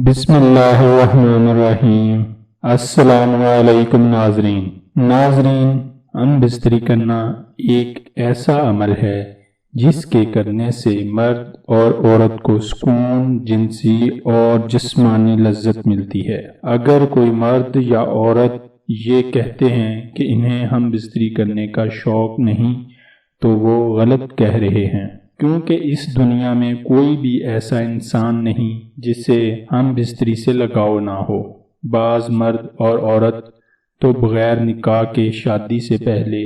بسم اللہ الرحمن الرحیم۔ السلام علیکم ناظرین، ہم بستری کرنا ایک ایسا عمل ہے جس کے کرنے سے مرد اور عورت کو سکون، جنسی اور جسمانی لذت ملتی ہے۔ اگر کوئی مرد یا عورت یہ کہتے ہیں کہ انہیں ہم بستری کرنے کا شوق نہیں تو وہ غلط کہہ رہے ہیں، کیونکہ اس دنیا میں کوئی بھی ایسا انسان نہیں جسے ہم بستری سے لگاؤ نہ ہو۔ بعض مرد اور عورت تو بغیر نکاح کے شادی سے پہلے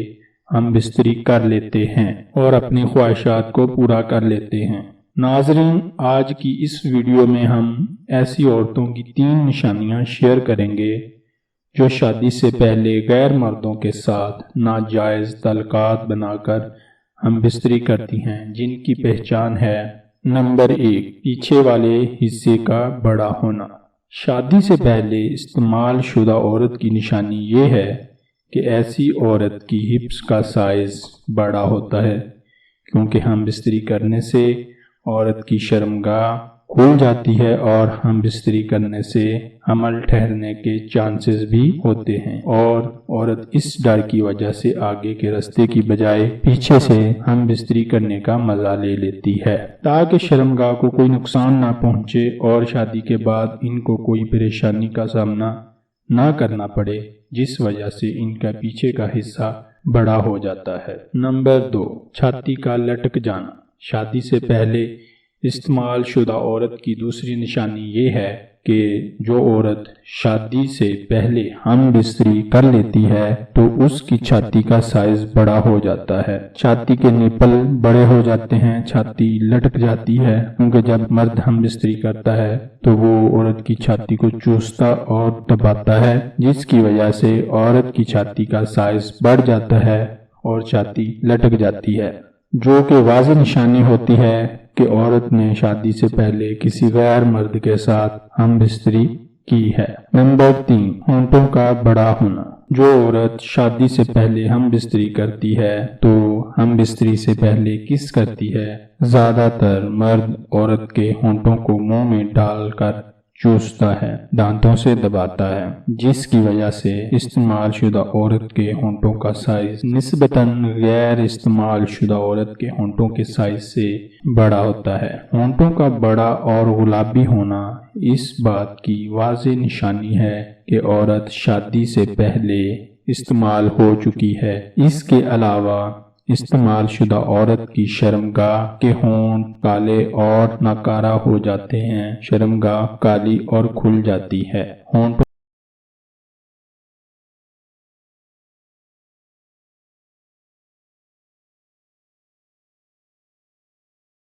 ہم بستری کر لیتے ہیں اور اپنی خواہشات کو پورا کر لیتے ہیں۔ ناظرین، آج کی اس ویڈیو میں ہم ایسی عورتوں کی 3 نشانیاں شیئر کریں گے جو شادی سے پہلے غیر مردوں کے ساتھ ناجائز تعلقات بنا کر ہم بستری کرتی ہیں، جن کی پہچان ہے۔ نمبر 1، پیچھے والے حصے کا بڑا ہونا۔ شادی سے پہلے استعمال شدہ عورت کی نشانی یہ ہے کہ ایسی عورت کی ہپس کا سائز بڑا ہوتا ہے، کیونکہ ہم بستری کرنے سے عورت کی شرمگاہ کھل جاتی ہے اور ہم بستری کرنے سے حمل ٹھہرنے کے چانسز بھی ہوتے ہیں، اور عورت اس ڈر کی وجہ سے آگے کے راستے کی بجائے پیچھے سے ہم بستری کرنے کا مزہ لے لیتی ہے تاکہ شرمگاہ کو کوئی نقصان نہ پہنچے اور شادی کے بعد ان کو کوئی پریشانی کا سامنا نہ کرنا پڑے، جس وجہ سے ان کا پیچھے کا حصہ بڑا ہو جاتا ہے۔ نمبر 2، چھاتی کا لٹک جانا۔ شادی سے پہلے استعمال شدہ عورت کی دوسری نشانی یہ ہے کہ جو عورت شادی سے پہلے ہم بستری کر لیتی ہے تو اس کی چھاتی کا سائز بڑا ہو جاتا ہے، چھاتی کے نپل بڑے ہو جاتے ہیں، چھاتی لٹک جاتی ہے، کیونکہ جب مرد ہم بستری کرتا ہے تو وہ عورت کی چھاتی کو چوستا اور دباتا ہے، جس کی وجہ سے عورت کی چھاتی کا سائز بڑھ جاتا ہے اور چھاتی لٹک جاتی ہے، جو کہ واضح نشانی ہوتی ہے کہ عورت نے شادی سے پہلے کسی غیر مرد کے ساتھ ہم بستری کی ہے۔ نمبر 3، ہونٹوں کا بڑا ہونا۔ جو عورت شادی سے پہلے ہم بستری کرتی ہے تو ہم بستری سے پہلے کس کرتی ہے؟ زیادہ تر مرد عورت کے ہونٹوں کو منہ میں ڈال کر چوستا ہے، دانتوں سے دباتا ہے، جس کی وجہ سے استعمال شدہ عورت کے ہونٹوں کا سائز نسبتاً غیر استعمال شدہ عورت کے ہونٹوں کے سائز سے بڑا ہوتا ہے۔ ہونٹوں کا بڑا اور گلابی ہونا اس بات کی واضح نشانی ہے کہ عورت شادی سے پہلے استعمال ہو چکی ہے۔ اس کے علاوہ استعمال شدہ عورت کی شرمگاہ کے ہونٹ کالے اور ناکارہ ہو جاتے ہیں، شرمگاہ کالی اور کھل جاتی ہے۔ ہونٹوں